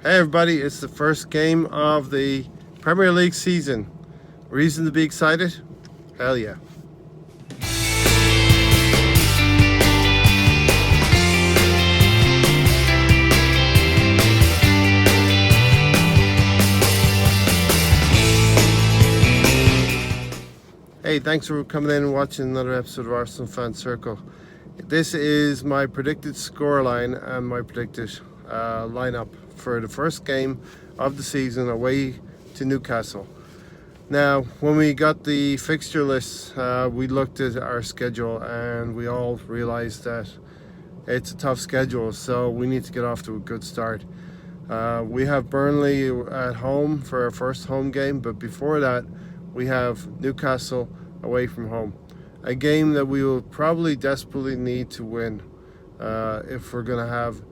Hey everybody, it's the first game of the Premier League season. Reason to be excited? Hell yeah. Hey, thanks for coming in and watching another episode of Arsenal Fan Circle. This is my predicted scoreline and my predicted lineup for the first game of the season away to Newcastle. Now, when we got the fixture list, we looked at our schedule and we all realized that it's a tough schedule, so we need to get off to a good start. We have Burnley at home for our first home game, but before that, we have Newcastle away from home. A game that we will probably desperately need to win if we're going to have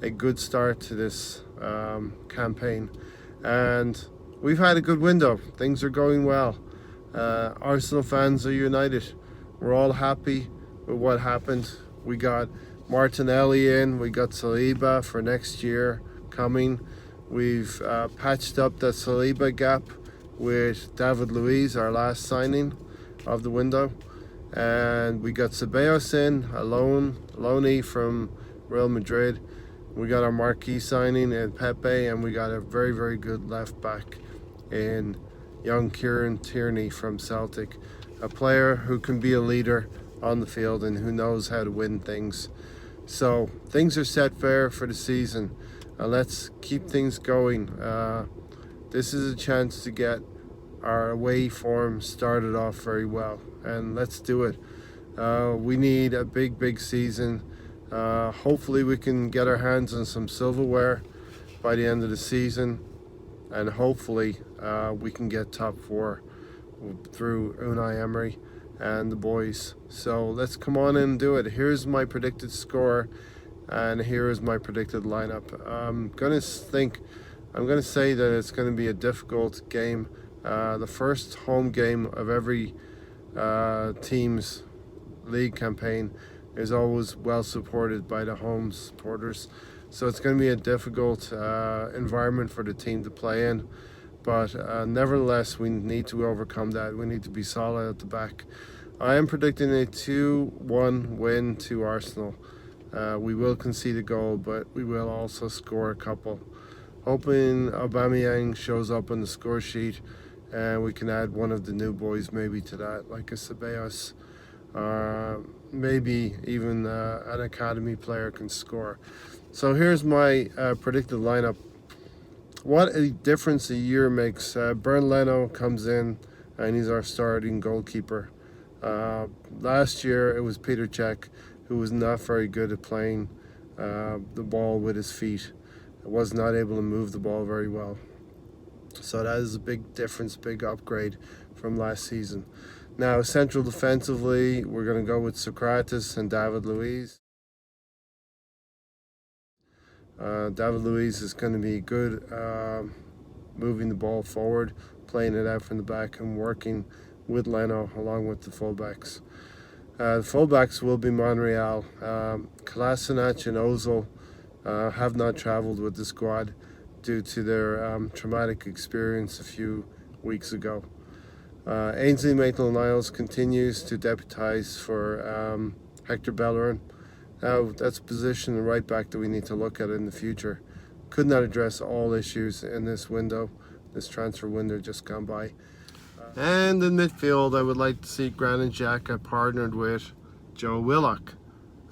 a good start to this campaign. And we've had a good window. Things are going well. Arsenal fans are united. We're all happy with what happened. We got Martinelli in. We got Saliba for next year coming. We've patched up the Saliba gap with David Luiz, our last signing of the window. And we got Ceballos in, a loanee from Real Madrid. We got our marquee signing in Pepe, and we got a very, very good left back in young Kieran Tierney from Celtic. A player who can be a leader on the field and who knows how to win things. So things are set fair for the season. Let's keep things going. This is a chance to get our away form started off very well, and let's do it. We need a big season. Hopefully we can get our hands on some silverware by the end of the season, and hopefully we can get top four through Unai Emery and the boys. So let's come on in and do it. Here's my predicted score, and here is my predicted lineup. I'm gonna say that it's going to be a difficult game. The first home game of every team's league campaign is always well supported by the home supporters. So it's going to be a difficult environment for the team to play in. But nevertheless, we need to overcome that. We need to be solid at the back. I am predicting a 2-1 win to Arsenal. We will concede a goal, but we will also score a couple. Hoping Aubameyang shows up on the score sheet and we can add one of the new boys maybe to that, like a Ceballos. Maybe even an academy player can score. So here's my predicted lineup. What a difference a year makes. Bernd Leno comes in and he's our starting goalkeeper. Last year it was Peter Cech, who was not very good at playing the ball with his feet. Was not able to move the ball very well. So that is a big difference, big upgrade from last season. Now, central defensively, we're going to go with Socrates and David Luiz. David Luiz is going to be good moving the ball forward, playing it out from the back and working with Leno along with the fullbacks. The fullbacks will be Monreal. Kolasinac and Ozil have not traveled with the squad due to their traumatic experience a few weeks ago. Ainsley Maitland-Niles continues to deputise for Hector Bellerin. Now, that's a position, the right back, that we need to look at in the future. Could not address all issues in this window, this transfer window just gone by. And in midfield, I would like to see Granit Xhaka partnered with Joe Willock.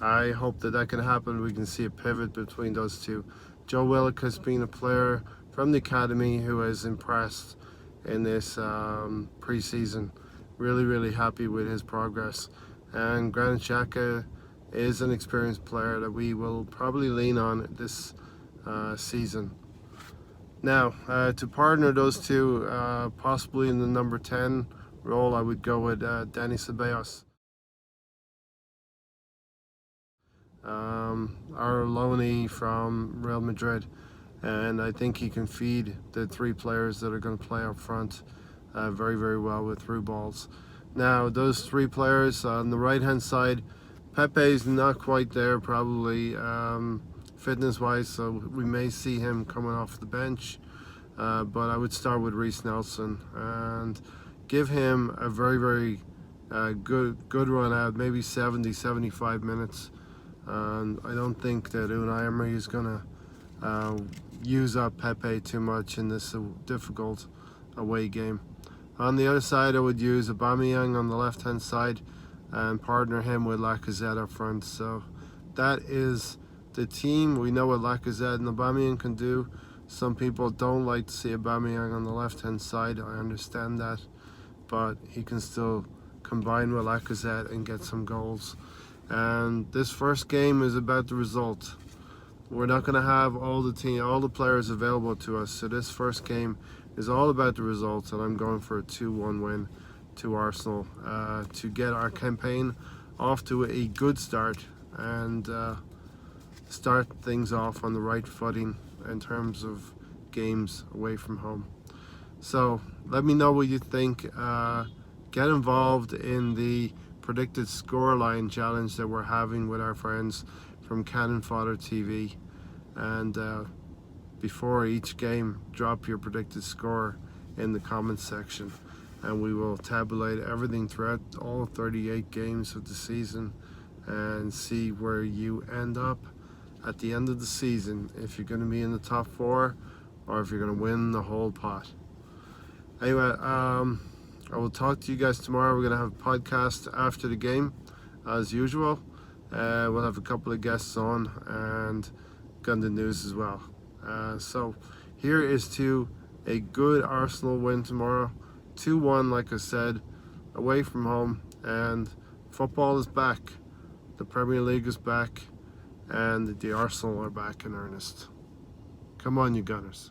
I hope that can happen. We can see a pivot between those two. Joe Willock has been a player from the academy who has impressed in this pre-season. Really happy with his progress. And Granit Xhaka is an experienced player that we will probably lean on this season. Now, to partner those two, possibly in the number 10 role, I would go with Dani Ceballos. Our loanee from Real Madrid, and I think he can feed the three players that are going to play up front very well with through balls. Now, those three players on the right hand side, Pepe is not quite there, probably fitness wise, so we may see him coming off the bench. But I would start with Reiss Nelson and give him a very good run out, maybe 70-75 minutes. And I don't think that Unai Emery is going to use up Pepe too much in this difficult away game. On the other side, I would use Aubameyang on the left hand side and partner him with Lacazette up front. So that is the team. We know what Lacazette and Aubameyang can do. Some people don't like to see Aubameyang on the left hand side, I understand that, but he can still combine with Lacazette and get some goals. And this first game is about the result. We're not going to have all the players available to us, so this first game is all about the results, and I'm going for a 2-1 win to Arsenal to get our campaign off to a good start and start things off on the right footing in terms of games away from home. So let me know what you think. Get involved in the predicted scoreline challenge that we're having with our friends from Cannon Fodder TV, and before each game, drop your predicted score in the comments section, and we will tabulate everything throughout all 38 games of the season and see where you end up at the end of the season, if you're going to be in the top 4 or if you're going to win the whole pot. Anyway, I will talk to you guys tomorrow. We're going to have a podcast after the game as usual. We'll have a couple of guests on and got the news as well. So here is to a good Arsenal win tomorrow, 2-1 like I said, away from home, and football is back. The Premier League is back, and the Arsenal are back in earnest. Come on, you Gunners.